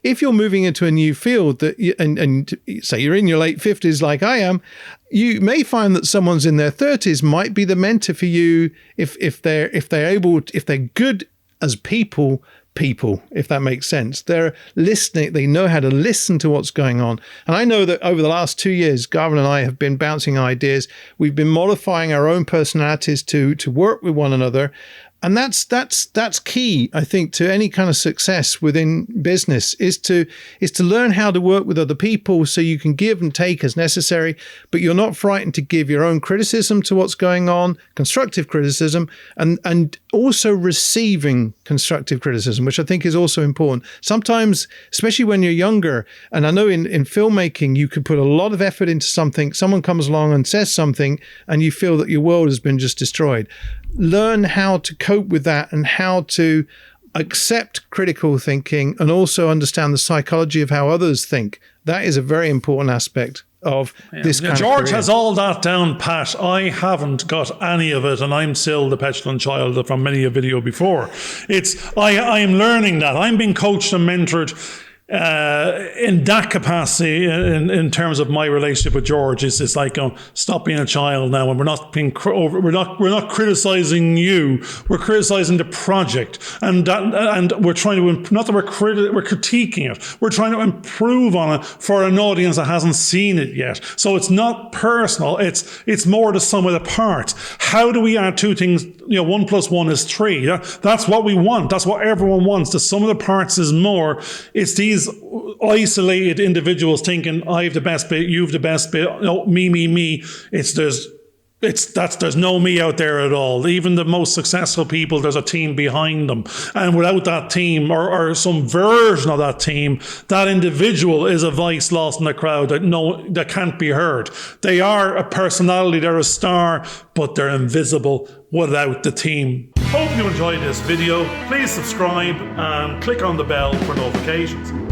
if you're moving into a new field and say you're in your late 50s like I am, you may find that someone's in their 30s might be the mentor for you if they're good as people, if that makes sense. They're listening. They know how to listen to what's going on. And I know that over the last 2 years, Garvin and I have been bouncing ideas. We've been modifying our own personalities to work with one another. And that's key, I think, to any kind of success within business is to learn how to work with other people so you can give and take as necessary, but you're not frightened to give your own criticism to what's going on, constructive criticism, and also receiving constructive criticism, which I think is also important. Sometimes, especially when you're younger, and I know in filmmaking, you could put a lot of effort into something, someone comes along and says something, and you feel that your world has been just destroyed. Learn how to cope with that and how to accept critical thinking and also understand the psychology of how others think. That is a very important aspect of this kind of George career. has all that down pat. I haven't got any of it, and I'm still the petulant child from many a video before. I am learning that. I'm being coached and mentored in that capacity, in terms of my relationship with George. It's like, stop being a child now, and we're not we're not criticizing you. We're criticizing the project, and we're trying to not that we're critiquing it. We're trying to improve on it for an audience that hasn't seen it yet. So it's not personal. It's more the sum of the parts. How do we add two things? 1 + 1 is 3. That's what we want. That's what everyone wants. The sum of the parts is more. It's these isolated individuals thinking, I have the best bit, you have the best bit, me. There's no me out there at all. Even the most successful people, there's a team behind them. And without that team or some version of that team, that individual is a voice lost in the crowd that can't be heard. They are a personality, they're a star, but they're invisible without the team. Hope you enjoyed this video. Please subscribe and click on the bell for notifications.